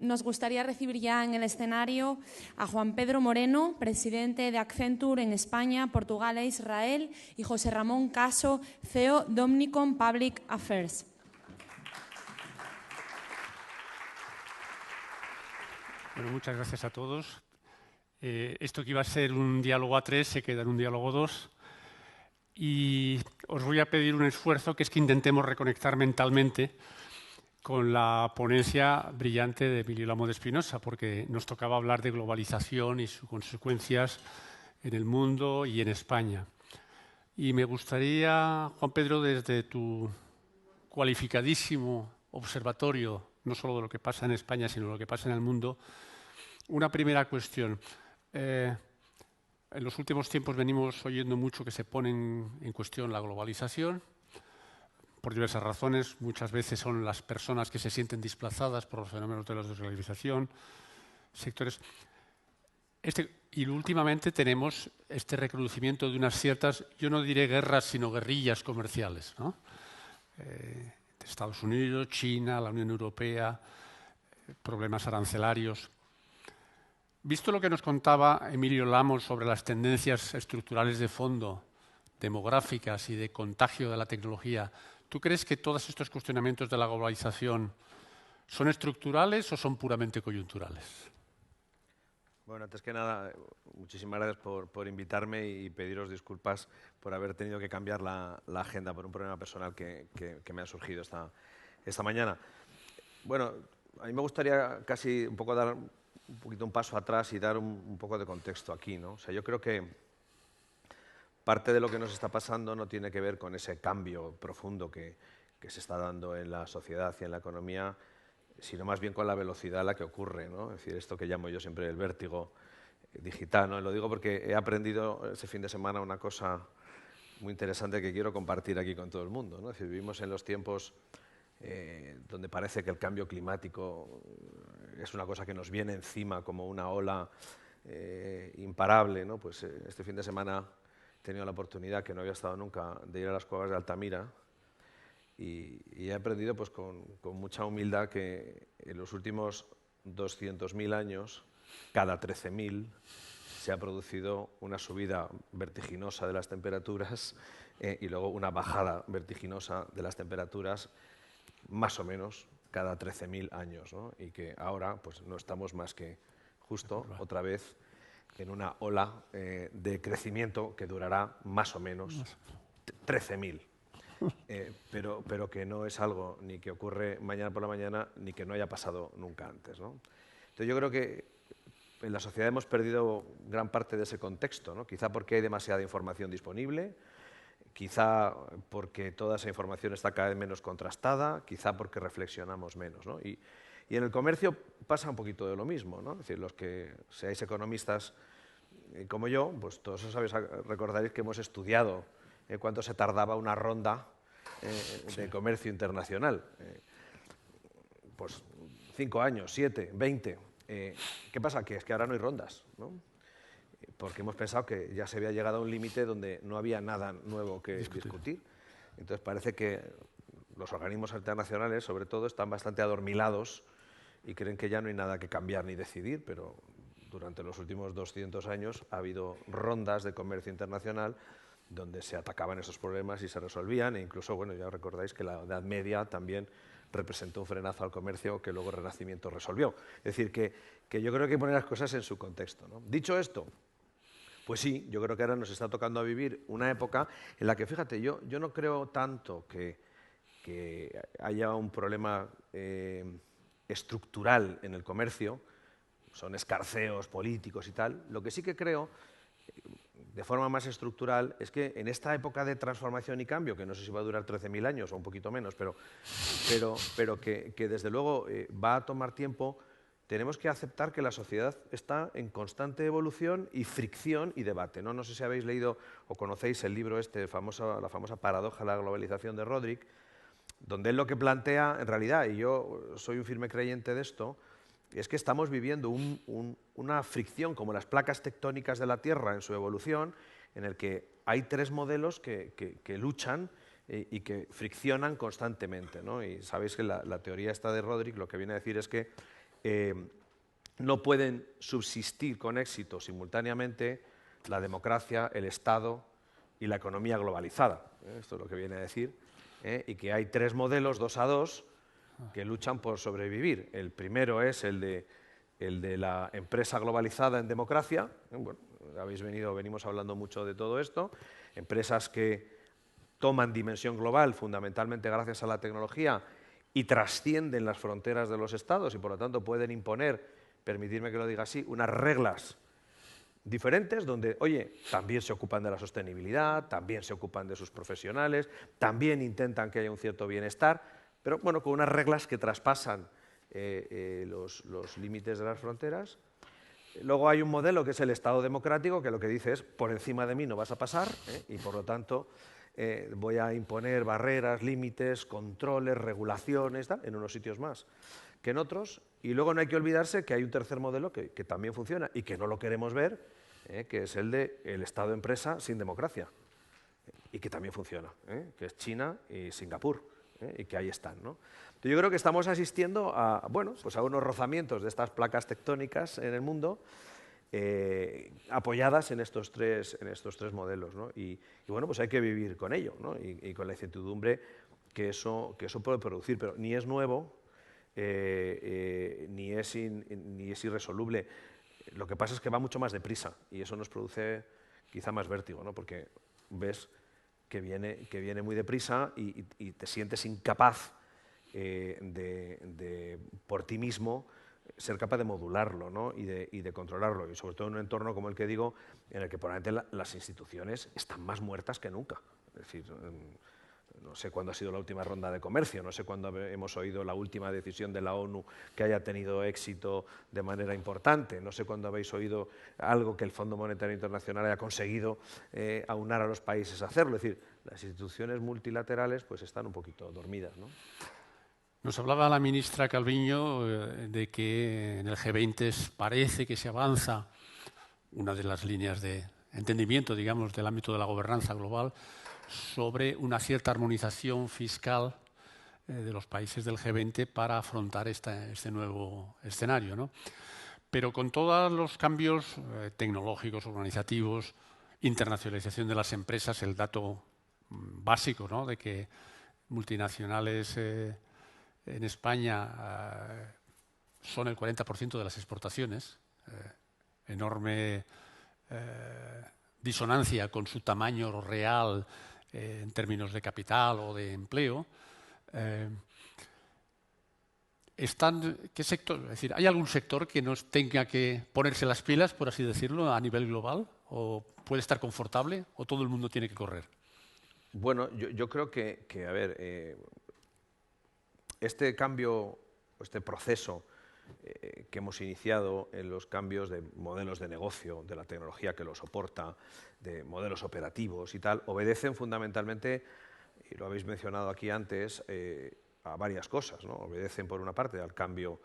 nos gustaría recibir ya en el escenario a Juan Pedro Moreno, presidente de Accenture en España, Portugal e Israel, y José Ramón Caso, CEO de Omnicom Public Affairs. Bueno, muchas gracias a todos. Esto que iba a ser un diálogo a tres se queda en un diálogo a dos. Y os voy a pedir un esfuerzo, que es que intentemos reconectar mentalmente con la ponencia brillante de Emilio Lamo de Espinosa, porque nos tocaba hablar de globalización y sus consecuencias en el mundo y en España. Y me gustaría, Juan Pedro, desde tu cualificadísimo observatorio, no solo de lo que pasa en España, sino de lo que pasa en el mundo, una primera cuestión. En los últimos tiempos venimos oyendo mucho que se pone en cuestión la globalización, por diversas razones. Muchas veces son las personas que se sienten desplazadas por los fenómenos de la deslocalización, sectores. Y últimamente tenemos este recrudecimiento de unas ciertas, yo no diré guerras, sino guerrillas comerciales, ¿no? Estados Unidos, China, la Unión Europea, problemas arancelarios. Visto lo que nos contaba Emilio Lamo sobre las tendencias estructurales de fondo, demográficas y de contagio de la tecnología, ¿tú crees que todos estos cuestionamientos de la globalización son estructurales o son puramente coyunturales? Bueno, antes que nada, muchísimas gracias por invitarme y pediros disculpas por haber tenido que cambiar la agenda por un problema personal que me ha surgido esta mañana. Bueno, a mí me gustaría casi un poco dar un paso atrás y dar un poco de contexto aquí, ¿no? O sea, yo creo que parte de lo que nos está pasando no tiene que ver con ese cambio profundo que se está dando en la sociedad y en la economía, sino más bien con la velocidad a la que ocurre, ¿no? Es decir, esto que llamo yo siempre el vértigo digital, ¿no? Lo digo porque he aprendido este fin de semana una cosa muy interesante que quiero compartir aquí con todo el mundo, ¿no? Es decir, vivimos en los tiempos donde parece que el cambio climático es una cosa que nos viene encima como una ola imparable, ¿no? Pues este fin de semana he tenido la oportunidad, que no había estado nunca, de ir a las cuevas de Altamira y he aprendido pues, con mucha humildad que en los últimos 200.000 años, cada 13.000, se ha producido una subida vertiginosa de las temperaturas y luego una bajada vertiginosa de las temperaturas, más o menos cada 13.000 años, ¿no? Y que ahora pues, no estamos más que justo otra vez en una ola de crecimiento que durará más o menos 13.000. Pero que no es algo ni que ocurre mañana por la mañana ni que no haya pasado nunca antes, ¿no? Entonces yo creo que en la sociedad hemos perdido gran parte de ese contexto, ¿no? Quizá porque hay demasiada información disponible, quizá porque toda esa información está cada vez menos contrastada, quizá porque reflexionamos menos, ¿no? Y en el comercio pasa un poquito de lo mismo, ¿no? Es decir, los que seáis economistas como yo, pues todos recordaréis que hemos estudiado cuánto se tardaba una ronda de comercio internacional. Pues 5 años, 7, 20. ¿Qué pasa? Que es que ahora no hay rondas, ¿no? Porque hemos pensado que ya se había llegado a un límite donde no había nada nuevo que discutir. Entonces parece que los organismos internacionales, sobre todo, están bastante adormilados y creen que ya no hay nada que cambiar ni decidir, pero durante los últimos 200 años ha habido rondas de comercio internacional donde se atacaban esos problemas y se resolvían, e incluso, bueno, ya recordáis que la Edad Media también representó un frenazo al comercio que luego el Renacimiento resolvió. Es decir, que yo creo que hay que poner las cosas en su contexto, ¿no? Dicho esto, pues sí, yo creo que ahora nos está tocando vivir una época en la que, fíjate, yo no creo tanto que haya un problema estructural en el comercio, son escarceos políticos y tal. Lo que sí que creo, de forma más estructural, es que en esta época de transformación y cambio, que no sé si va a durar 13.000 años o un poquito menos, pero que desde luego va a tomar tiempo, tenemos que aceptar que la sociedad está en constante evolución y fricción y debate, ¿no? No sé si habéis leído o conocéis el libro la famosa paradoja de la globalización de Rodrik, donde él lo que plantea, en realidad, y yo soy un firme creyente de esto, es que estamos viviendo una fricción como las placas tectónicas de la Tierra en su evolución, en el que hay tres modelos que luchan y que friccionan constantemente, ¿no? Y sabéis que la teoría esta de Rodrik lo que viene a decir es que no pueden subsistir con éxito simultáneamente la democracia, el Estado y la economía globalizada. Esto es lo que viene a decir. Y que hay tres modelos, 2 a 2, que luchan por sobrevivir. El primero es el de la empresa globalizada en democracia. Bueno, venimos hablando mucho de todo esto. Empresas que toman dimensión global fundamentalmente gracias a la tecnología y trascienden las fronteras de los estados y por lo tanto pueden imponer, permitirme que lo diga así, unas reglas diferentes donde, oye, también se ocupan de la sostenibilidad, también se ocupan de sus profesionales, también intentan que haya un cierto bienestar, pero bueno, con unas reglas que traspasan los límites de las fronteras. Luego hay un modelo que es el Estado democrático, que lo que dice es, por encima de mí no vas a pasar, y por lo tanto voy a imponer barreras, límites, controles, regulaciones, en unos sitios más que en otros. Y luego no hay que olvidarse que hay un tercer modelo que también funciona y que no lo queremos ver, que es el del Estado-empresa sin democracia, y que también funciona, que es China y Singapur, y que ahí están, ¿no? Entonces, yo creo que estamos asistiendo a, bueno, pues a unos rozamientos de estas placas tectónicas en el mundo, apoyadas en estos tres modelos, ¿no? Y bueno, pues hay que vivir con ello, ¿no? Y con la incertidumbre que eso puede producir, pero ni es nuevo, ni es irresoluble. Lo que pasa es que va mucho más deprisa y eso nos produce quizá más vértigo, ¿no? Porque ves que viene muy deprisa y te sientes incapaz de por ti mismo ser capaz de modularlo, ¿no? y de controlarlo, y sobre todo en un entorno como el que digo, en el que probablemente las instituciones están más muertas que nunca. Es decir, no sé cuándo ha sido la última ronda de comercio, no sé cuándo hemos oído la última decisión de la ONU que haya tenido éxito de manera importante, no sé cuándo habéis oído algo que el Fondo Monetario Internacional haya conseguido aunar a los países a hacerlo. Es decir, las instituciones multilaterales pues están un poquito dormidas, ¿no? Nos hablaba la ministra Calviño de que en el G20 parece que se avanza una de las líneas de entendimiento, digamos, del ámbito de la gobernanza global sobre una cierta armonización fiscal de los países del G20 para afrontar este nuevo escenario, ¿no? Pero con todos los cambios tecnológicos, organizativos, internacionalización de las empresas, el dato básico, ¿no?, de que multinacionales en España son el 40% de las exportaciones, enorme disonancia con su tamaño real en términos de capital o de empleo. ¿Qué sector? Es decir, ¿hay algún sector que nos tenga que ponerse las pilas, por así decirlo, a nivel global? ¿O puede estar confortable? ¿O todo el mundo tiene que correr? Bueno, yo creo que a ver, este cambio, este proceso que hemos iniciado en los cambios de modelos de negocio, de la tecnología que lo soporta, de modelos operativos y tal, obedecen fundamentalmente, y lo habéis mencionado aquí antes, a varias cosas, ¿no? Obedecen por una parte al cambio.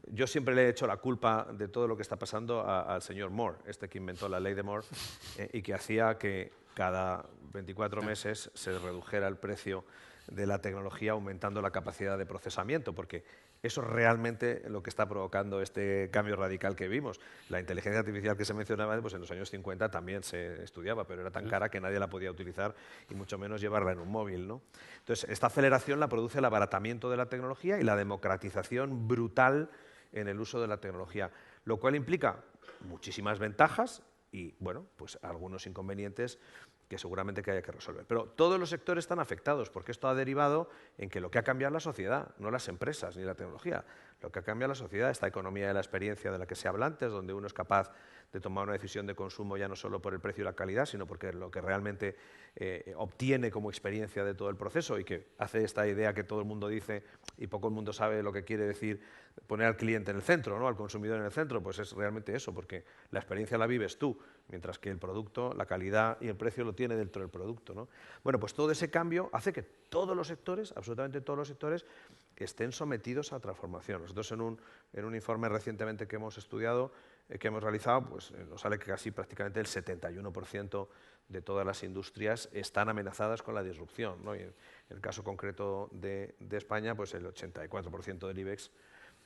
Yo siempre le he hecho la culpa de todo lo que está pasando al señor Moore, este que inventó la ley de Moore y que hacía que cada 24 meses se redujera el precio de la tecnología aumentando la capacidad de procesamiento, porque eso es realmente lo que está provocando este cambio radical que vimos. La inteligencia artificial que se mencionaba, pues en los años 50 también se estudiaba, pero era tan cara que nadie la podía utilizar y mucho menos llevarla en un móvil, ¿no? Entonces, esta aceleración la produce el abaratamiento de la tecnología y la democratización brutal en el uso de la tecnología, lo cual implica muchísimas ventajas y, bueno, pues algunos inconvenientes que seguramente que haya que resolver. Pero todos los sectores están afectados porque esto ha derivado en que lo que ha cambiado es la sociedad, no las empresas ni la tecnología. Lo que ha cambiado la sociedad, esta economía de la experiencia de la que se habla antes, donde uno es capaz de tomar una decisión de consumo ya no solo por el precio y la calidad, sino porque lo que realmente obtiene como experiencia de todo el proceso y que hace esta idea que todo el mundo dice y poco el mundo sabe lo que quiere decir poner al cliente en el centro, ¿no?, al consumidor en el centro, pues es realmente eso, porque la experiencia la vives tú, mientras que el producto, la calidad y el precio lo tiene dentro del producto, ¿no? Bueno, pues todo ese cambio hace que todos los sectores, absolutamente todos los sectores, estén sometidos a transformación. Nosotros en un informe recientemente que hemos estudiado, que hemos realizado, pues nos sale que casi prácticamente el 71% de todas las industrias están amenazadas con la disrupción, ¿no? Y en el caso concreto de España, pues el 84% del IBEX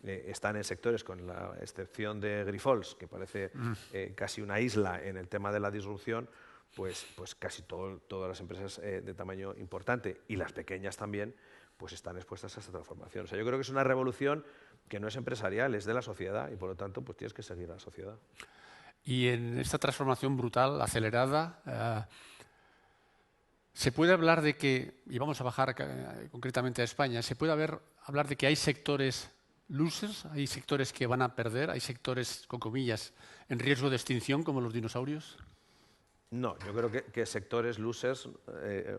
están en sectores, con la excepción de Grifols, que parece casi una isla en el tema de la disrupción, pues casi todas las empresas de tamaño importante y las pequeñas también, pues están expuestas a esta transformación. O sea, yo creo que es una revolución que no es empresarial, es de la sociedad y por lo tanto pues tienes que seguir a la sociedad. Y en esta transformación brutal, acelerada, se puede hablar de que, y vamos a bajar concretamente a España, se puede hablar de que hay sectores losers, hay sectores que van a perder, hay sectores, con comillas, en riesgo de extinción como los dinosaurios. No, yo creo que sectores losers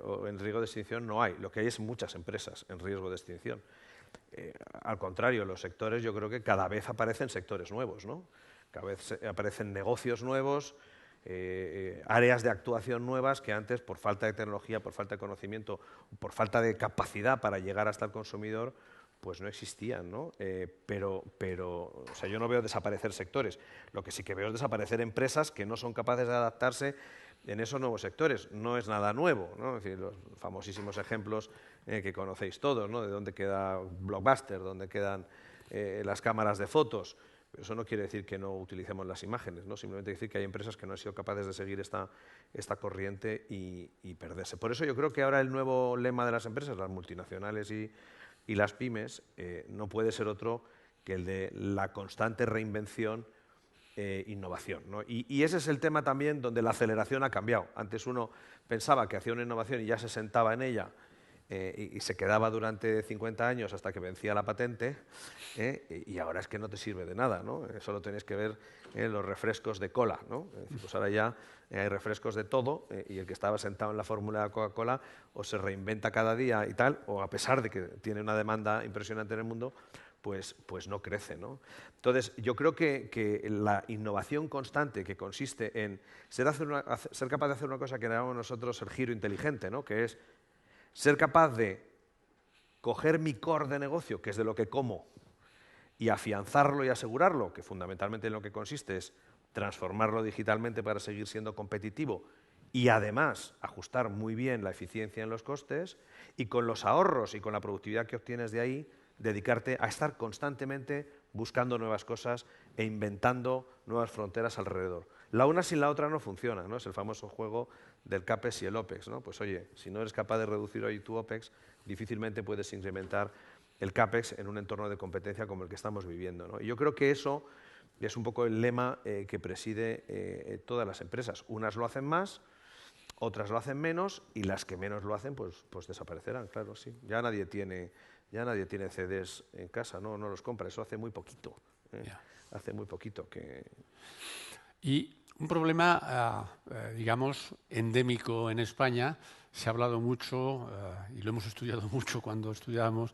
o en riesgo de extinción no hay. Lo que hay es muchas empresas en riesgo de extinción. Al contrario, los sectores, yo creo que cada vez aparecen sectores nuevos, ¿no? Cada vez aparecen negocios nuevos, áreas de actuación nuevas que antes, por falta de tecnología, por falta de conocimiento, por falta de capacidad para llegar hasta el consumidor, pues no existían, ¿no? Pero o sea, yo no veo desaparecer sectores. Lo que sí que veo es desaparecer empresas que no son capaces de adaptarse en esos nuevos sectores. No es nada nuevo, ¿no? Es decir, los famosísimos ejemplos que conocéis todos, ¿no? De dónde queda Blockbuster, dónde quedan las cámaras de fotos. Pero eso no quiere decir que no utilicemos las imágenes, ¿no? Simplemente decir que hay empresas que no han sido capaces de seguir esta corriente y perderse. Por eso yo creo que ahora el nuevo lema de las empresas, las multinacionales y las pymes, no puede ser otro que el de la constante reinvención, innovación, ¿no? Y ese es el tema también donde la aceleración ha cambiado. Antes uno pensaba que hacía una innovación y ya se sentaba en ella y se quedaba durante 50 años hasta que vencía la patente, y ahora es que no te sirve de nada, ¿no? Solo tenéis que ver los refrescos de cola, ¿no? Es decir, pues ahora ya hay refrescos de todo y el que estaba sentado en la fórmula de Coca-Cola o se reinventa cada día y tal, o a pesar de que tiene una demanda impresionante en el mundo, pues no crece, ¿no? Entonces, yo creo que la innovación constante que consiste en ser capaz de hacer una cosa que llamamos nosotros el giro inteligente, ¿no? Que es ser capaz de coger mi core de negocio, que es de lo que como, y afianzarlo y asegurarlo, que fundamentalmente en lo que consiste es transformarlo digitalmente para seguir siendo competitivo y además ajustar muy bien la eficiencia en los costes, y con los ahorros y con la productividad que obtienes de ahí, dedicarte a estar constantemente buscando nuevas cosas e inventando nuevas fronteras alrededor. La una sin la otra no funciona, ¿no? Es el famoso juego del CAPEX y el OPEX, ¿no? Pues oye, si no eres capaz de reducir hoy tu OPEX, difícilmente puedes incrementar el CAPEX en un entorno de competencia como el que estamos viviendo, ¿no? Y yo creo que eso es un poco el lema que preside todas las empresas. Unas lo hacen más, otras lo hacen menos, y las que menos lo hacen pues desaparecerán, claro, sí. Ya nadie tiene CDs en casa, no los compra, eso hace muy poquito. Hace muy poquito que... Y un problema, digamos, endémico en España, se ha hablado mucho y lo hemos estudiado mucho cuando estudiábamos,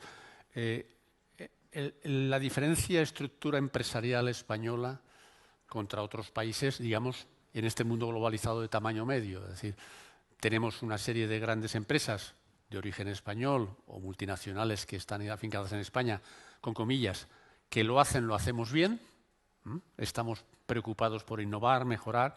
la diferencia estructura empresarial española contra otros países, digamos, en este mundo globalizado de tamaño medio. Es decir, tenemos una serie de grandes empresas de origen español o multinacionales que están afincadas en España, con comillas, que lo hacemos bien, estamos preocupados por innovar, mejorar,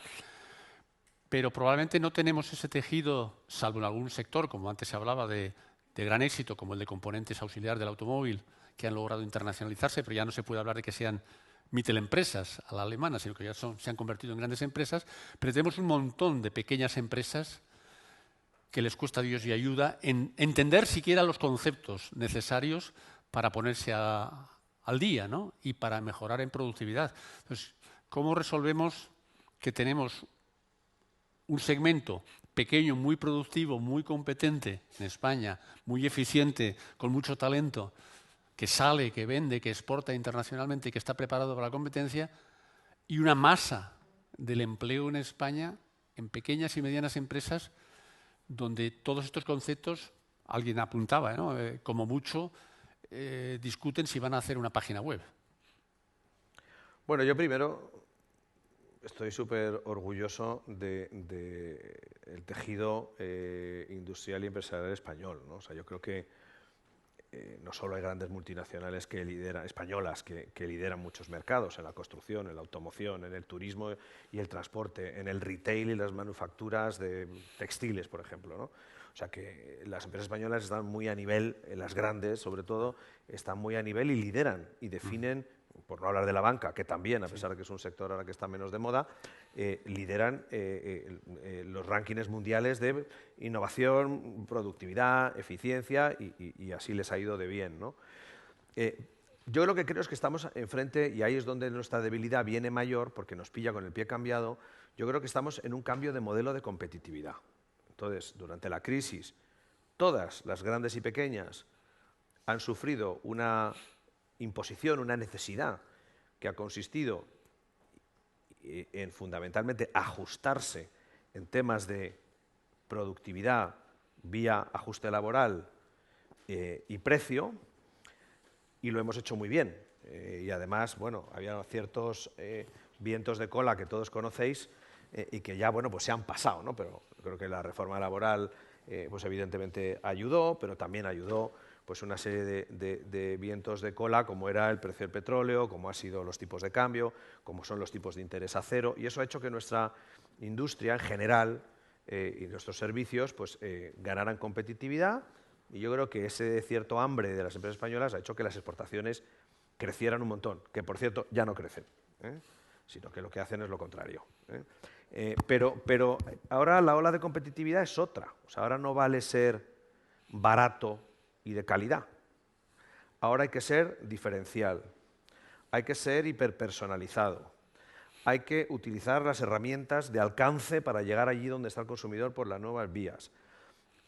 pero probablemente no tenemos ese tejido, salvo en algún sector, como antes se hablaba, de gran éxito, como el de componentes auxiliar del automóvil, que han logrado internacionalizarse, pero ya no se puede hablar de que sean Mittelempresas a la alemana, sino que ya se han convertido en grandes empresas, pero tenemos un montón de pequeñas empresas que les cuesta Dios y ayuda en entender siquiera los conceptos necesarios para ponerse al día, ¿no? Y para mejorar en productividad. Entonces, ¿cómo resolvemos que tenemos un segmento pequeño, muy productivo, muy competente en España, muy eficiente, con mucho talento, que sale, que vende, que exporta internacionalmente y que está preparado para la competencia, y una masa del empleo en España en pequeñas y medianas empresas donde todos estos conceptos, alguien apuntaba, ¿no? Como mucho, discuten si van a hacer una página web? Bueno, yo primero estoy súper orgulloso del tejido industrial y empresarial español, ¿no? O sea, yo creo que no solo hay grandes multinacionales españolas que lideran muchos mercados, en la construcción, en la automoción, en el turismo y el transporte, en el retail y las manufacturas de textiles, por ejemplo, ¿no? O O sea que las empresas españolas están muy a nivel, las grandes sobre todo, están muy a nivel y lideran y definen, por no hablar de la banca, que también, a pesar de que es un sector ahora que está menos de moda, lideran los rankings mundiales de innovación, productividad, eficiencia y así les ha ido de bien, ¿no? Yo lo que creo es que estamos enfrente, y ahí es donde nuestra debilidad viene mayor, porque nos pilla con el pie cambiado. Yo creo que estamos en un cambio de modelo de competitividad. Entonces, durante la crisis, todas las grandes y pequeñas han sufrido una imposición, una necesidad que ha consistido en fundamentalmente ajustarse en temas de productividad vía ajuste laboral y precio, y lo hemos hecho muy bien. Y además, bueno, había ciertos vientos de cola que todos conocéis y que ya, bueno, pues se han pasado, ¿no? Pero creo que la reforma laboral, pues evidentemente ayudó, pero también ayudó pues una serie de vientos de cola, como era el precio del petróleo, como han sido los tipos de cambio, como son los tipos de interés a cero, y eso ha hecho que nuestra industria en general y nuestros servicios pues ganaran competitividad. Y yo creo que ese cierto hambre de las empresas españolas ha hecho que las exportaciones crecieran un montón, que por cierto ya no crecen, sino que lo que hacen es lo contrario. Pero ahora la ola de competitividad es otra. O sea, ahora no vale ser barato y de calidad. Ahora hay que ser diferencial, hay que ser hiperpersonalizado, hay que utilizar las herramientas de alcance para llegar allí donde está el consumidor por las nuevas vías.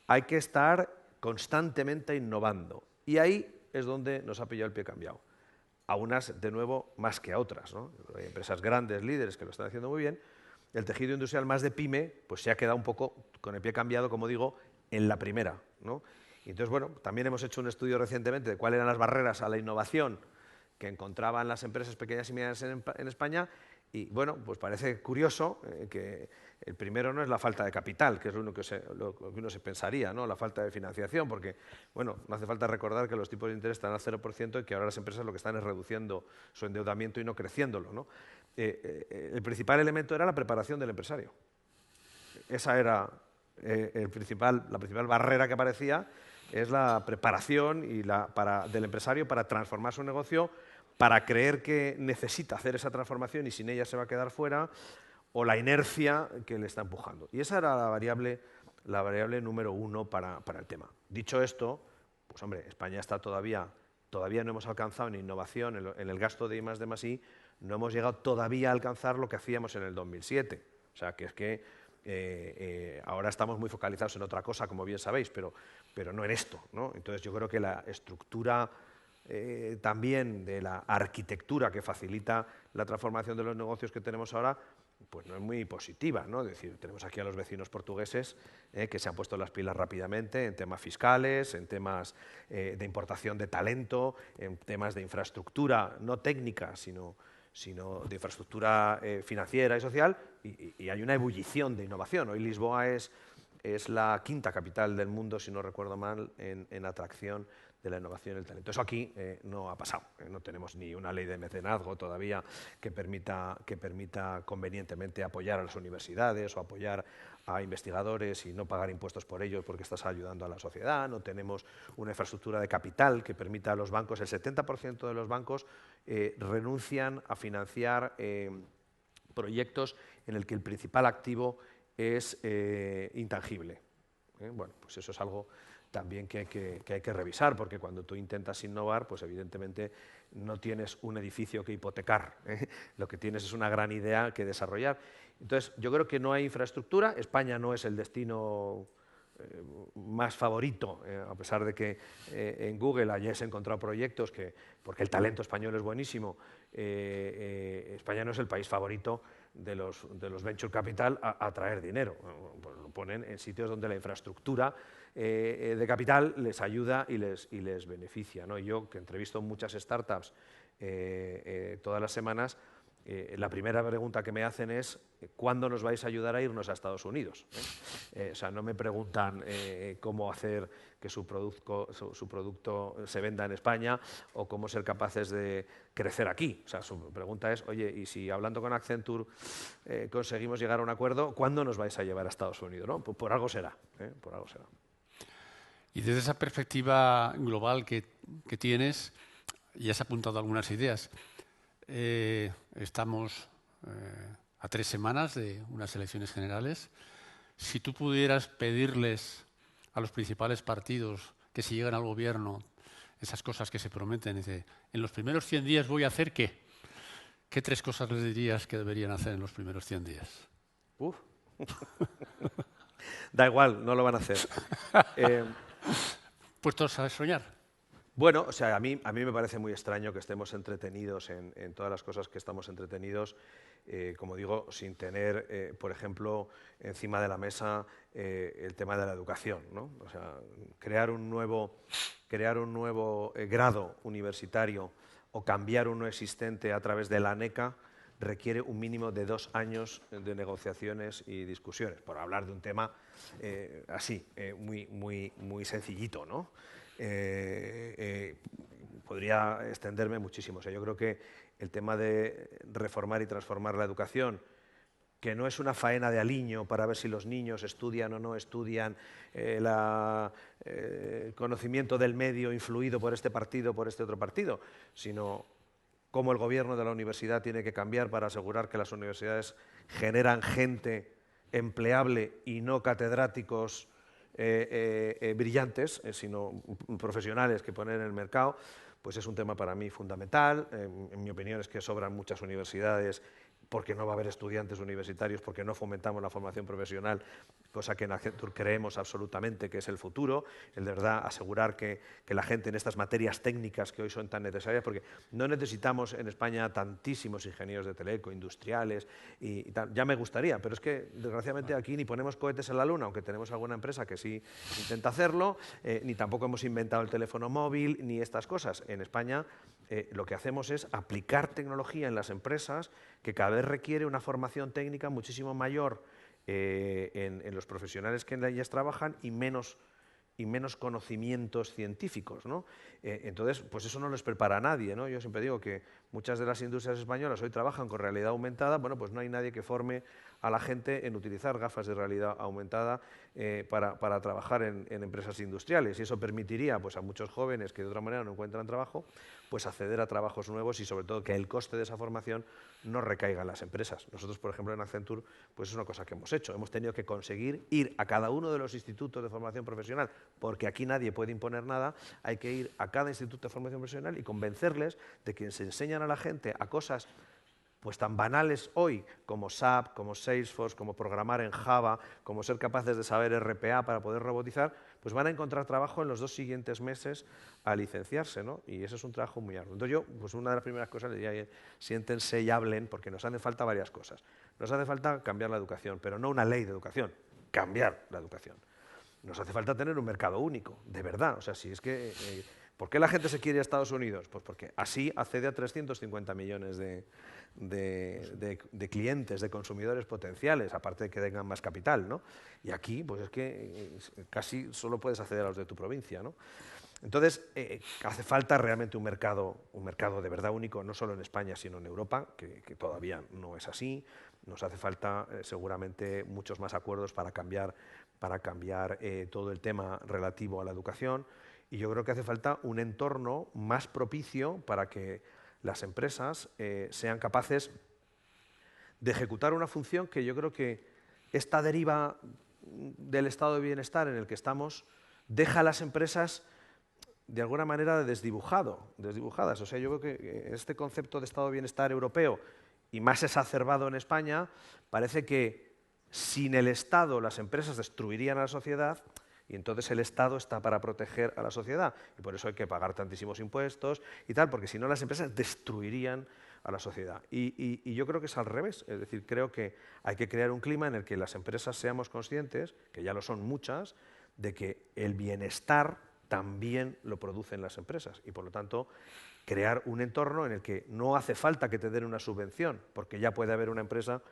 Hay que estar constantemente innovando. Y ahí es donde nos ha pillado el pie cambiado. A unas, de nuevo, más que a otras, ¿no? Hay empresas grandes, líderes, que lo están haciendo muy bien. El tejido industrial más de pyme pues se ha quedado un poco con el pie cambiado, como digo, en la primera, ¿no? Y entonces, bueno, también hemos hecho un estudio recientemente de cuáles eran las barreras a la innovación que encontraban las empresas pequeñas y medianas en España. Y bueno, pues parece curioso que el primero no es la falta de capital, que es lo que uno se pensaría, ¿no? La falta de financiación, porque bueno, no hace falta recordar que los tipos de interés están al 0% y que ahora las empresas lo que están es reduciendo su endeudamiento y no creciéndolo, ¿no? El principal elemento era la preparación del empresario. Esa era la principal barrera que aparecía, es la preparación del empresario para transformar su negocio, para creer que necesita hacer esa transformación y sin ella se va a quedar fuera, o la inercia que le está empujando. Y esa era la variable número uno para el tema. Dicho esto, pues hombre, España está todavía no hemos alcanzado en innovación, en el gasto de I+D+I, no hemos llegado todavía a alcanzar lo que hacíamos en el 2007. O sea, que es que ahora estamos muy focalizados en otra cosa, como bien sabéis, pero no en esto, ¿no? Entonces yo creo que la estructura también de la arquitectura que facilita la transformación de los negocios que tenemos ahora, pues no es muy positiva, ¿no? Es decir, tenemos aquí a los vecinos portugueses que se han puesto las pilas rápidamente en temas fiscales, en temas de importación de talento, en temas de infraestructura, no técnica, sino de infraestructura financiera y social, y hay una ebullición de innovación. Hoy Lisboa es la quinta capital del mundo, si no recuerdo mal, en atracción de la innovación y el talento. Eso aquí no ha pasado. No tenemos ni una ley de mecenazgo todavía que permita convenientemente apoyar a las universidades o apoyar a investigadores y no pagar impuestos por ellos porque estás ayudando a la sociedad. No tenemos una infraestructura de capital que permita a los bancos. El 70% de los bancos renuncian a financiar proyectos en el que el principal activo es intangible. Bueno, pues eso es algo también que hay que revisar, porque cuando tú intentas innovar, pues evidentemente no tienes un edificio que hipotecar, lo que tienes es una gran idea que desarrollar. Entonces, yo creo que no hay infraestructura, España no es el destino más favorito, a pesar de que en Google hayáis encontrado proyectos porque el talento español es buenísimo, España no es el país favorito de los venture capital a traer dinero. Pues lo ponen en sitios donde la infraestructura de capital les ayuda y les beneficia, ¿no? Yo, que entrevisto muchas startups todas las semanas, la primera pregunta que me hacen es ¿cuándo nos vais a ayudar a irnos a Estados Unidos? O sea, no me preguntan cómo hacer que su producto se venda en España o cómo ser capaces de crecer aquí. O sea, su pregunta es, oye, y si hablando con Accenture conseguimos llegar a un acuerdo, ¿cuándo nos vais a llevar a Estados Unidos? ¿No? Por algo será, por algo será. Y desde esa perspectiva global que tienes, ya has apuntado algunas ideas. Estamos a 3 semanas de unas elecciones generales. Si tú pudieras pedirles a los principales partidos que si llegan al gobierno, esas cosas que se prometen, en los primeros 100 días voy a hacer ¿qué? ¿Qué 3 cosas les dirías que deberían hacer en los primeros 100 días? Uf. Da igual, no lo van a hacer. ¿Puestos a soñar? Bueno, o sea, a mí me parece muy extraño que estemos entretenidos en todas las cosas que estamos entretenidos, como digo, sin tener, por ejemplo, encima de la mesa el tema de la educación, ¿no? O sea, crear un nuevo grado universitario o cambiar uno existente a través de la ANECA requiere un mínimo de 2 años de negociaciones y discusiones, por hablar de un tema así, muy sencillito, ¿no? Podría extenderme muchísimo. O sea, yo creo que el tema de reformar y transformar la educación, que no es una faena de aliño para ver si los niños estudian o no estudian, el conocimiento del medio influido por este partido o por este otro partido, sino cómo el gobierno de la universidad tiene que cambiar para asegurar que las universidades generan gente empleable y no catedráticos brillantes, sino profesionales que poner en el mercado, pues es un tema para mí fundamental. En mi opinión es que sobran muchas universidades porque no va a haber estudiantes universitarios, porque no fomentamos la formación profesional, cosa que en Accenture creemos absolutamente que es el futuro, el de verdad asegurar que la gente en estas materias técnicas que hoy son tan necesarias, porque no necesitamos en España tantísimos ingenieros de teleco, industriales y tal. Ya me gustaría, pero es que desgraciadamente aquí ni ponemos cohetes en la luna, aunque tenemos alguna empresa que sí intenta hacerlo, ni tampoco hemos inventado el teléfono móvil, ni estas cosas. En España lo que hacemos es aplicar tecnología en las empresas que cada vez requiere una formación técnica muchísimo mayor en los profesionales que en ellas trabajan y menos conocimientos científicos, ¿no? Entonces, pues eso no les prepara a nadie, ¿no? Yo siempre digo que muchas de las industrias españolas hoy trabajan con realidad aumentada, bueno, pues no hay nadie que forme a la gente en utilizar gafas de realidad aumentada para trabajar en empresas industriales, y eso permitiría pues, a muchos jóvenes que de otra manera no encuentran trabajo, pues acceder a trabajos nuevos y sobre todo que el coste de esa formación no recaiga en las empresas. Nosotros, por ejemplo, en Accenture, pues es una cosa que hemos hecho. Hemos tenido que conseguir ir a cada uno de los institutos de formación profesional, porque aquí nadie puede imponer nada, hay que ir a cada instituto de formación profesional y convencerles de que se enseñan a la gente a cosas pues tan banales hoy como SAP, como Salesforce, como programar en Java, como ser capaces de saber RPA para poder robotizar, pues van a encontrar trabajo en los 2 siguientes meses a licenciarse, ¿no? Y eso es un trabajo muy arduo. Entonces yo, pues una de las primeras cosas les diría, siéntense y hablen, porque nos hacen falta varias cosas. Nos hace falta cambiar la educación, pero no una ley de educación, cambiar la educación. Nos hace falta tener un mercado único, de verdad. O sea, si es que... ¿por qué la gente se quiere ir a Estados Unidos? Pues porque así accede a 350 millones de clientes, de consumidores potenciales, aparte de que tengan más capital, ¿no? Y aquí, pues es que casi solo puedes acceder a los de tu provincia, ¿no? Entonces, hace falta realmente un mercado de verdad único, no solo en España, sino en Europa, que todavía no es así. Nos hace falta seguramente muchos más acuerdos para cambiar todo el tema relativo a la educación. Y yo creo que hace falta un entorno más propicio para que las empresas sean capaces de ejecutar una función que yo creo que esta deriva del estado de bienestar en el que estamos deja a las empresas de alguna manera desdibujadas. O sea, yo creo que este concepto de estado de bienestar europeo, y más exacerbado en España, parece que sin el Estado las empresas destruirían a la sociedad. Y entonces el Estado está para proteger a la sociedad y por eso hay que pagar tantísimos impuestos y tal, porque si no las empresas destruirían a la sociedad. Y yo creo que es al revés, es decir, creo que hay que crear un clima en el que las empresas seamos conscientes, que ya lo son muchas, de que el bienestar también lo producen las empresas y por lo tanto crear un entorno en el que no hace falta que te den una subvención, porque ya puede haber una empresa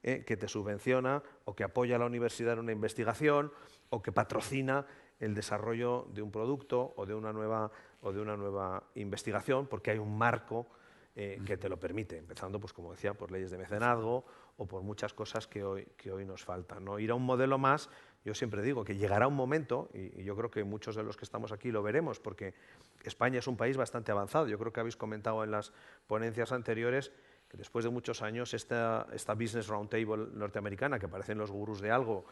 que te subvenciona o que apoya a la universidad en una investigación o que patrocina el desarrollo de un producto o de una nueva investigación porque hay un marco que te lo permite, empezando, pues como decía, por leyes de mecenazgo o por muchas cosas que hoy nos faltan, ¿no? Ir a un modelo más yo siempre digo que llegará un momento, y yo creo que muchos de los que estamos aquí lo veremos, porque España es un país bastante avanzado. Yo creo que habéis comentado en las ponencias anteriores que después de muchos años esta Business Roundtable norteamericana, que parecen los gurús de algo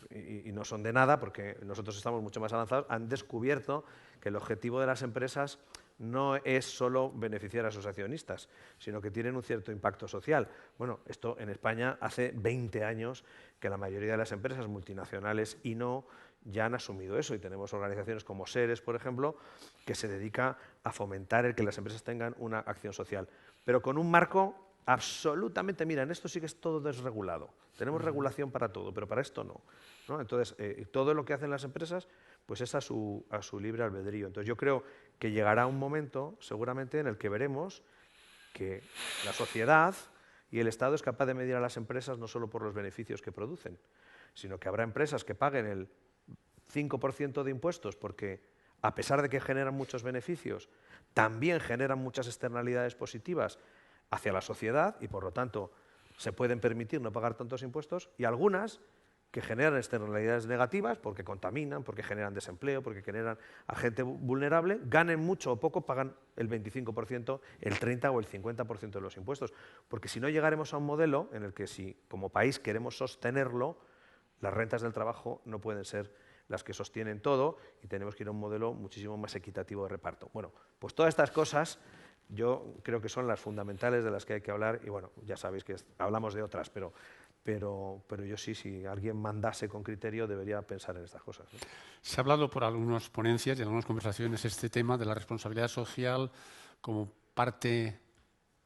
y no son de nada, porque nosotros estamos mucho más avanzados, han descubierto que el objetivo de las empresas no es solo beneficiar a sus accionistas, sino que tienen un cierto impacto social. Bueno, esto en España hace 20 años que la mayoría de las empresas multinacionales y no ya han asumido eso, y tenemos organizaciones como SERES, por ejemplo, que se dedica a fomentar el que las empresas tengan una acción social, pero con un marco absolutamente, mira, en esto sí que es todo desregulado. Tenemos regulación para todo, pero para esto no, ¿no? Entonces, todo lo que hacen las empresas pues es a su libre albedrío. Entonces, yo creo que llegará un momento, seguramente, en el que veremos que la sociedad y el Estado es capaz de medir a las empresas no solo por los beneficios que producen, sino que habrá empresas que paguen el 5% de impuestos porque, a pesar de que generan muchos beneficios, también generan muchas externalidades positivas hacia la sociedad y, por lo tanto, se pueden permitir no pagar tantos impuestos, y algunas que generan externalidades negativas porque contaminan, porque generan desempleo, porque generan a gente vulnerable, ganen mucho o poco, pagan el 25%, el 30% o el 50% de los impuestos. Porque si no llegaremos a un modelo en el que, si como país queremos sostenerlo, las rentas del trabajo no pueden ser las que sostienen todo, y tenemos que ir a un modelo muchísimo más equitativo de reparto. Bueno, pues todas estas cosas yo creo que son las fundamentales de las que hay que hablar, y bueno, ya sabéis que hablamos de otras, pero yo sí, si alguien mandase con criterio, debería pensar en estas cosas, ¿no? Se ha hablado por algunas ponencias y en algunas conversaciones este tema de la responsabilidad social como parte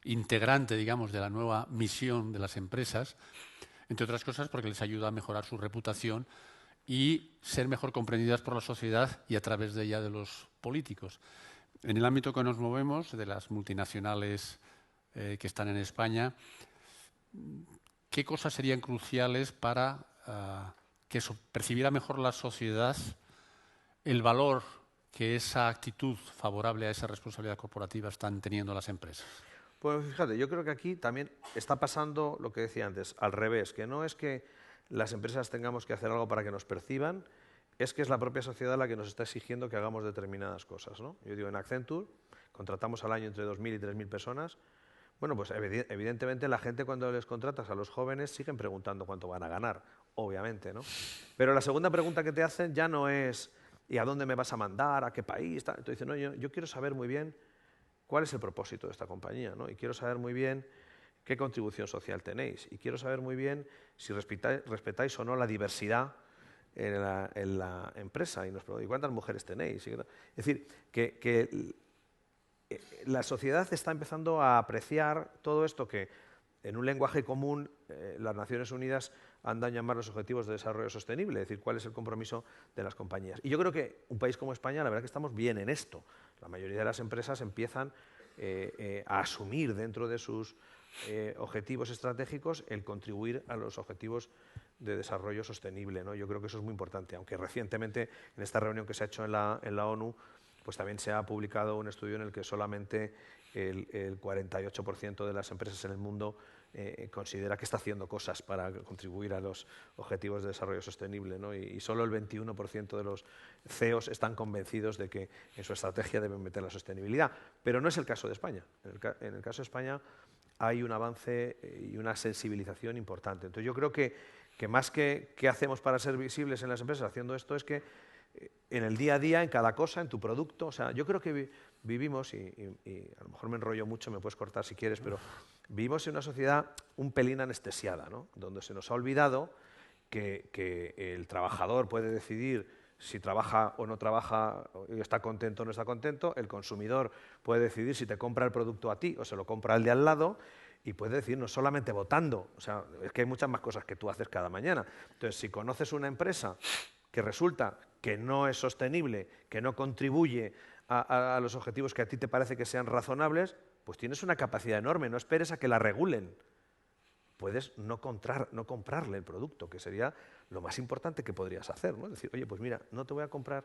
integrante, digamos, de la nueva misión de las empresas, entre otras cosas porque les ayuda a mejorar su reputación y ser mejor comprendidas por la sociedad y a través de ella de los políticos. En el ámbito que nos movemos, de las multinacionales que están en España, ¿qué cosas serían cruciales para que percibiera mejor la sociedad el valor que esa actitud favorable a esa responsabilidad corporativa están teniendo las empresas? Pues fíjate, yo creo que aquí también está pasando lo que decía antes, al revés, que no es que las empresas tengamos que hacer algo para que nos perciban, es que es la propia sociedad la que nos está exigiendo que hagamos determinadas cosas, ¿no? Yo digo, en Accenture contratamos al año entre 2.000 y 3.000 personas. Bueno, pues evidentemente la gente, cuando les contratas a los jóvenes, siguen preguntando cuánto van a ganar, obviamente, ¿no? Pero la segunda pregunta que te hacen ya no es ¿y a dónde me vas a mandar? ¿A qué país? Entonces dicen, no, yo quiero saber muy bien cuál es el propósito de esta compañía, ¿no? Y quiero saber muy bien qué contribución social tenéis, y quiero saber muy bien si respetáis o no la diversidad en la empresa, y cuántas mujeres tenéis. Es decir, que la sociedad está empezando a apreciar todo esto que, en un lenguaje común, las Naciones Unidas han dado a llamar los Objetivos de Desarrollo Sostenible, es decir, cuál es el compromiso de las compañías. Y yo creo que un país como España, la verdad que estamos bien en esto. La mayoría de las empresas empiezan a asumir dentro de sus objetivos estratégicos el contribuir a los objetivos de desarrollo sostenible, ¿no? Yo creo que eso es muy importante, aunque recientemente, en esta reunión que se ha hecho en la ONU, pues también se ha publicado un estudio en el que solamente el 48% de las empresas en el mundo considera que está haciendo cosas para contribuir a los objetivos de desarrollo sostenible, ¿no? Y solo el 21% de los CEOs están convencidos de que en su estrategia deben meter la sostenibilidad. Pero no es el caso de España. En el caso de España hay un avance y una sensibilización importante. Entonces yo creo que más que qué hacemos para ser visibles en las empresas haciendo esto, es que en el día a día, en cada cosa, en tu producto, o sea, yo creo que vivimos, y a lo mejor me enrollo mucho, me puedes cortar si quieres, pero vivimos en una sociedad un pelín anestesiada, ¿no? Donde se nos ha olvidado que el trabajador puede decidir si trabaja o no trabaja, está contento o no está contento, el consumidor puede decidir si te compra el producto a ti o se lo compra al de al lado, y puede decir no solamente votando, o sea, es que hay muchas más cosas que tú haces cada mañana. Entonces, si conoces una empresa que resulta que no es sostenible, que no contribuye a los objetivos que a ti te parece que sean razonables, pues tienes una capacidad enorme, no esperes a que la regulen. Puedes no comprarle el producto, que sería lo más importante que podrías hacer, ¿no? Es decir, oye, pues mira, no te voy a comprar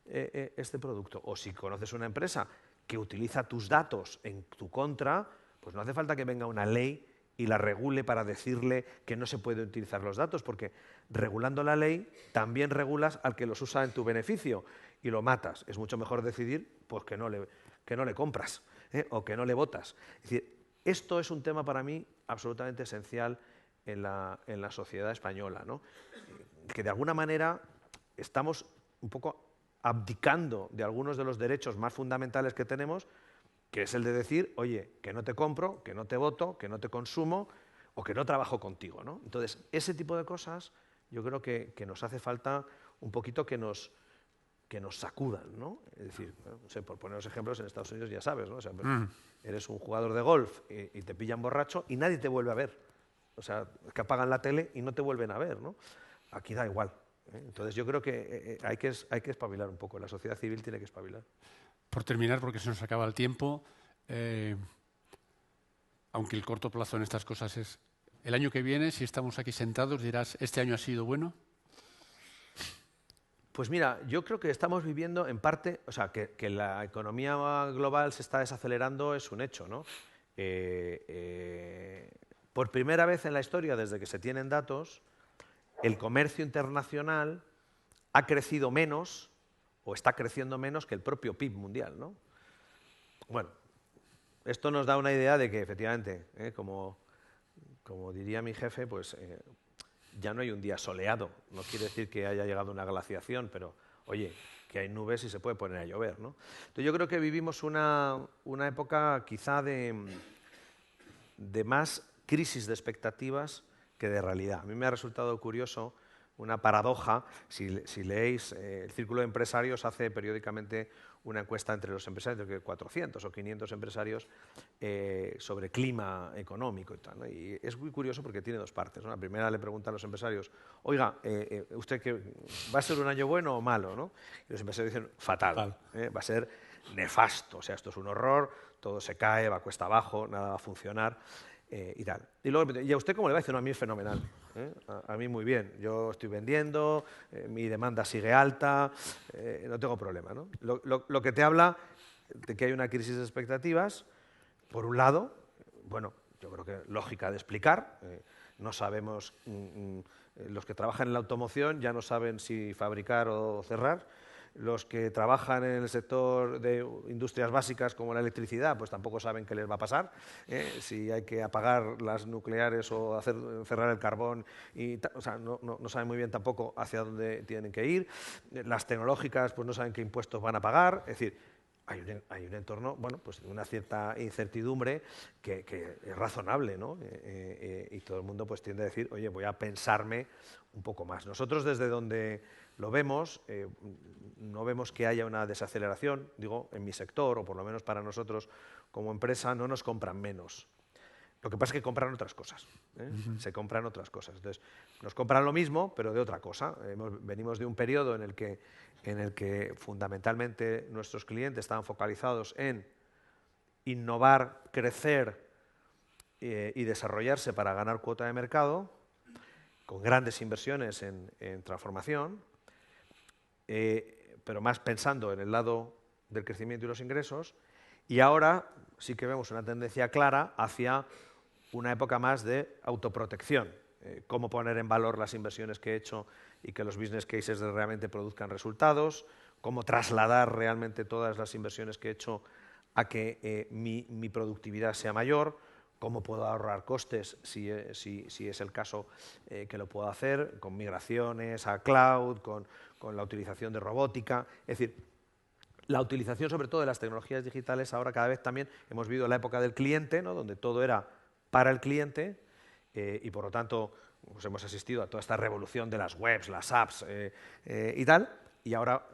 este producto. O si conoces una empresa que utiliza tus datos en tu contra, pues no hace falta que venga una ley y la regule para decirle que no se pueden utilizar los datos, porque regulando la ley también regulas al que los usa en tu beneficio y lo matas. Es mucho mejor decidir pues, que no le compras o que no le votas. Es decir, esto es un tema para mí absolutamente esencial en la sociedad española, ¿no? Que de alguna manera estamos un poco abdicando de algunos de los derechos más fundamentales que tenemos, que es el de decir, oye, que no te compro, que no te voto, que no te consumo o que no trabajo contigo, ¿no? Entonces, ese tipo de cosas yo creo que nos hace falta un poquito que nos sacudan, ¿no? Es decir, no sé, por poner los ejemplos, en Estados Unidos ya sabes, ¿no? O sea, eres un jugador de golf y te pillan borracho y nadie te vuelve a ver. O sea, es que apagan la tele y no te vuelven a ver, ¿no? Aquí da igual. Entonces yo creo que hay que espabilar un poco, la sociedad civil tiene que espabilar. Por terminar, porque se nos acaba el tiempo, aunque el corto plazo en estas cosas es... El año que viene, si estamos aquí sentados, dirás, ¿este año ha sido bueno? Pues mira, yo creo que estamos viviendo en parte, o sea, que la economía global se está desacelerando es un hecho, ¿no? Por primera vez en la historia, desde que se tienen datos, el comercio internacional ha crecido menos o está creciendo menos que el propio PIB mundial, ¿no? Bueno, esto nos da una idea de que efectivamente, como diría mi jefe, pues ya no hay un día soleado. No quiere decir que haya llegado una glaciación, pero oye, que hay nubes y se puede poner a llover, ¿no? Entonces yo creo que vivimos una época quizá de más crisis de expectativas que de realidad. A mí me ha resultado curioso una paradoja, si leéis, el Círculo de Empresarios hace periódicamente una encuesta entre los empresarios, de 400 o 500 empresarios, sobre clima económico y tal, ¿no? Y es muy curioso porque tiene dos partes, ¿no? La primera le pregunta a los empresarios, oiga, ¿usted qué, va a ser un año bueno o malo, ¿no? Y los empresarios dicen, fatal. Va a ser nefasto, o sea, esto es un horror, todo se cae, va cuesta abajo, nada va a funcionar. Y tal. Y luego, ¿y a usted cómo le va? Dice, no, a mí es fenomenal. A mí muy bien. Yo estoy vendiendo, mi demanda sigue alta, no tengo problema, ¿no? Lo que te habla de que hay una crisis de expectativas, por un lado, bueno, yo creo que lógica de explicar, no sabemos, los que trabajan en la automoción ya no saben si fabricar o cerrar. Los que trabajan en el sector de industrias básicas como la electricidad, pues tampoco saben qué les va a pasar, si hay que apagar las nucleares o cerrar el carbón, o sea, no saben muy bien tampoco hacia dónde tienen que ir. Las tecnológicas pues no saben qué impuestos van a pagar, es decir, hay un entorno, bueno, pues de una cierta incertidumbre que es razonable, ¿no? Y todo el mundo pues tiende a decir, oye, voy a pensarme un poco más. Nosotros desde donde lo vemos, no vemos que haya una desaceleración, digo, en mi sector, o por lo menos para nosotros como empresa, no nos compran menos. Lo que pasa es que compran otras cosas, se compran otras cosas. Entonces, nos compran lo mismo, pero de otra cosa. Venimos de un periodo en el que fundamentalmente nuestros clientes estaban focalizados en innovar, crecer y desarrollarse para ganar cuota de mercado, con grandes inversiones en transformación, pero más pensando en el lado del crecimiento y los ingresos, y ahora sí que vemos una tendencia clara hacia una época más de autoprotección, cómo poner en valor las inversiones que he hecho y que los business cases realmente produzcan resultados, cómo trasladar realmente todas las inversiones que he hecho a que mi productividad sea mayor, cómo puedo ahorrar costes si es el caso que lo puedo hacer, con migraciones a cloud, con la utilización de robótica, es decir, la utilización sobre todo de las tecnologías digitales. Ahora cada vez también hemos vivido la época del cliente, ¿no? Donde todo era para el cliente y por lo tanto pues hemos asistido a toda esta revolución de las webs, las apps y tal, y ahora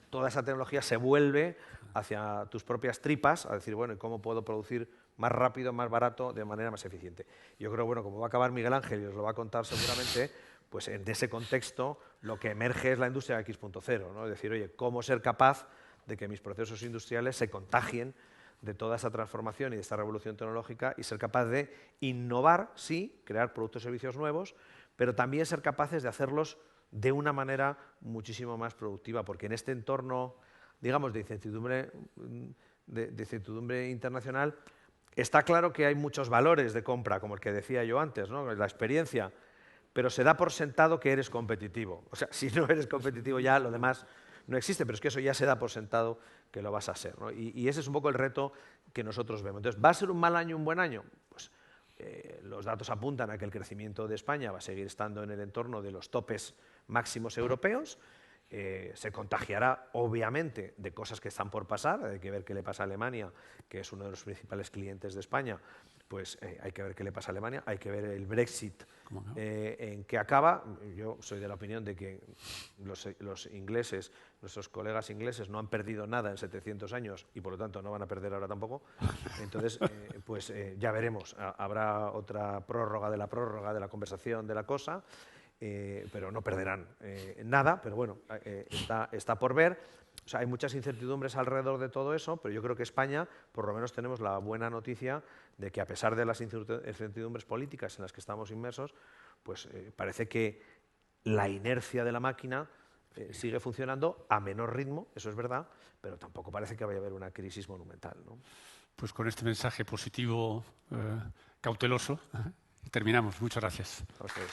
toda esa tecnología se vuelve hacia tus propias tripas, a decir, bueno, ¿y cómo puedo producir más rápido, más barato, de manera más eficiente? Yo creo, bueno, como va a acabar Miguel Ángel y os lo va a contar seguramente, pues en ese contexto lo que emerge es la industria X.0, ¿no? Es decir, oye, ¿cómo ser capaz de que mis procesos industriales se contagien de toda esa transformación y de esta revolución tecnológica y ser capaz de innovar, sí, crear productos y servicios nuevos, pero también ser capaces de hacerlos de una manera muchísimo más productiva, porque en este entorno, digamos, de incertidumbre internacional, Está claro que hay muchos valores de compra, como el que decía yo antes, ¿no? La experiencia, pero se da por sentado que eres competitivo. O sea, si no eres competitivo ya lo demás no existe, pero es que eso ya se da por sentado que lo vas a ser, ¿no? Y ese es un poco el reto que nosotros vemos. Entonces, ¿va a ser un mal año, un buen año? Pues los datos apuntan a que el crecimiento de España va a seguir estando en el entorno de los topes máximos europeos. Se contagiará, obviamente, de cosas que están por pasar. Hay que ver qué le pasa a Alemania, que es uno de los principales clientes de España. Pues hay que ver qué le pasa a Alemania, hay que ver el Brexit en qué acaba. Yo soy de la opinión de que los ingleses, nuestros colegas ingleses, no han perdido nada en 700 años y por lo tanto no van a perder ahora tampoco. Entonces, pues ya veremos. Habrá otra prórroga de la conversación de la cosa. Pero no perderán nada, pero bueno, está por ver. O sea, hay muchas incertidumbres alrededor de todo eso, pero yo creo que España, por lo menos tenemos la buena noticia de que a pesar de las incertidumbres políticas en las que estamos inmersos, pues parece que la inercia de la máquina sigue funcionando a menor ritmo, eso es verdad, pero tampoco parece que vaya a haber una crisis monumental, ¿no? Pues con este mensaje positivo, cauteloso, terminamos. Muchas gracias. A ustedes.